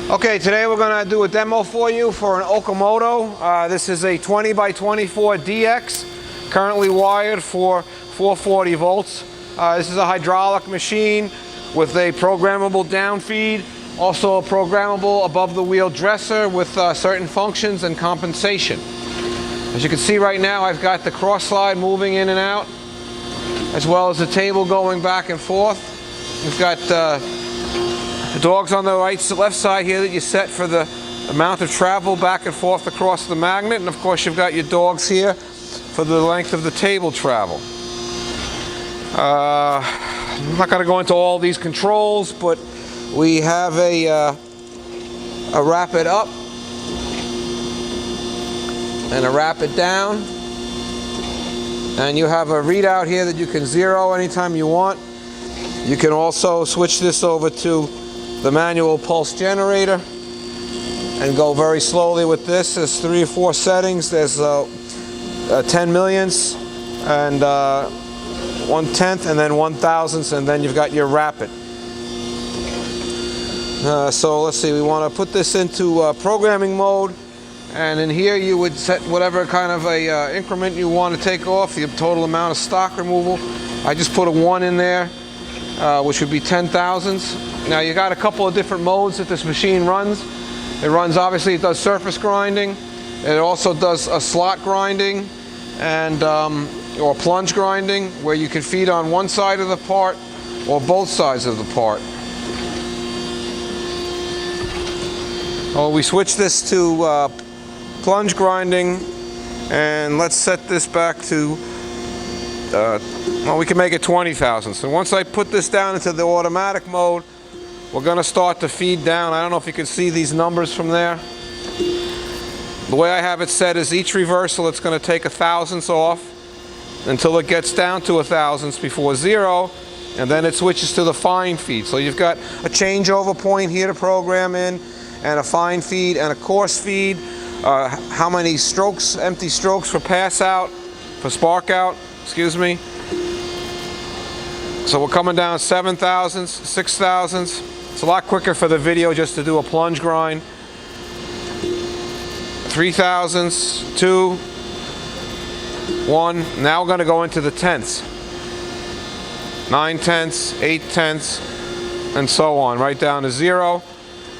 Okay, today we're going to do a demo for you for an Okamoto. This is a 20 by 24 DX, currently wired for 440 volts. This is a hydraulic machine with a programmable down feed, also a programmable above the wheel dresser with certain functions and compensation. As you can see right now, I've got the cross slide moving in and out, as well as the table going back and forth. We've got the dogs on the left side here that you set for the amount of travel back and forth across the magnet, and of course you've got your dogs here for the length of the table travel. I'm not going to go into all these controls, but we have a rapid up and a rapid down, and you have a readout here that you can zero anytime you want. You can also switch this over to the manual pulse generator and go very slowly with this. There's 3 or 4 settings. There's 10 millionths and 1/10 and then 1,000ths, and then you've got your rapid. So let's see, we want to put this into programming mode, and in here you would set whatever kind of a increment you want to take off, the total amount of stock removal. I just put a 1 in there, which would be 10,000ths. Now you got a couple of different modes that this machine runs. It runs, obviously it does surface grinding. It also does a slot grinding and or plunge grinding, where you can feed on one side of the part or both sides of the part. Well, we switch this to plunge grinding, and let's set this back to well, we can make it 20,000ths. So once I put this down into the automatic mode, we're going to start to feed down. I don't know if you can see these numbers from there. The way I have it set is each reversal it's going to take 1,000ths off until it gets down to 1,000ths before 0, and then it switches to the fine feed. So you've got a changeover point here to program in, and a fine feed and a coarse feed. How many strokes, empty strokes for pass out, for spark out, excuse me. So we're coming down 7,000ths, 6,000ths. It's a lot quicker for the video just to do a plunge grind. 3,000ths, 2, 1. Now we're going to go into the tenths. 9/10ths, 8/10ths, and so on, right down to 0.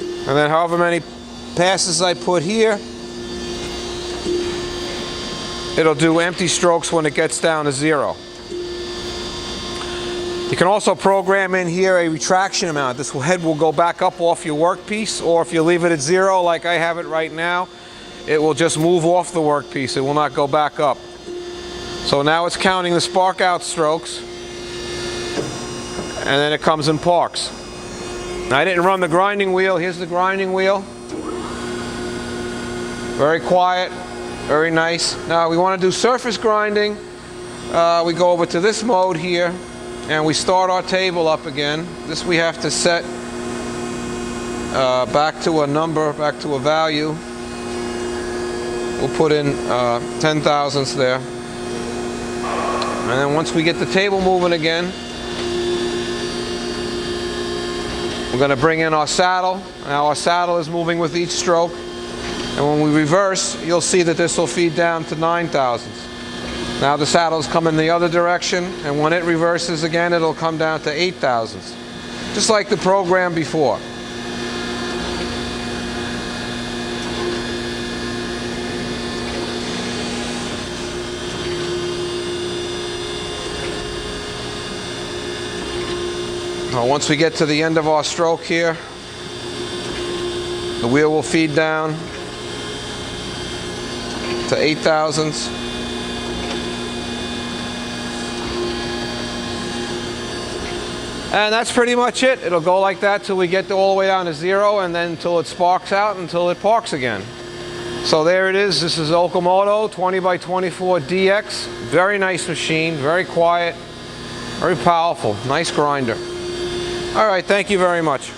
And then however many passes I put here, it'll do empty strokes when it gets down to 0. You can also program in here a retraction amount. This head will go back up off your workpiece, or if you leave it at 0 like I have it right now, it will just move off the workpiece. It will not go back up. So now it's counting the spark out strokes, and then it comes and parks. Now I didn't run the grinding wheel. Here's the grinding wheel. Very quiet, very nice. Now we want to do surface grinding. We go over to this mode here, and we start our table up again. This we have to set back to a number, back to a value. We'll put in 10,000ths there. And then once we get the table moving again, we're going to bring in our saddle. Now our saddle is moving with each stroke. And when we reverse, you'll see that this will feed down to 9,000ths. Now the saddle's coming the other direction, and when it reverses again, it'll come down to 8,000ths. Just like the program before. Now once we get to the end of our stroke here, the wheel will feed down to 8,000ths. And that's pretty much it. It'll go like that till we get all the way down to 0, and then until it sparks out, until it parks again. So there it is. This is Okamoto 20 by 24 DX. Very nice machine, very quiet, very powerful, nice grinder. All right, thank you very much.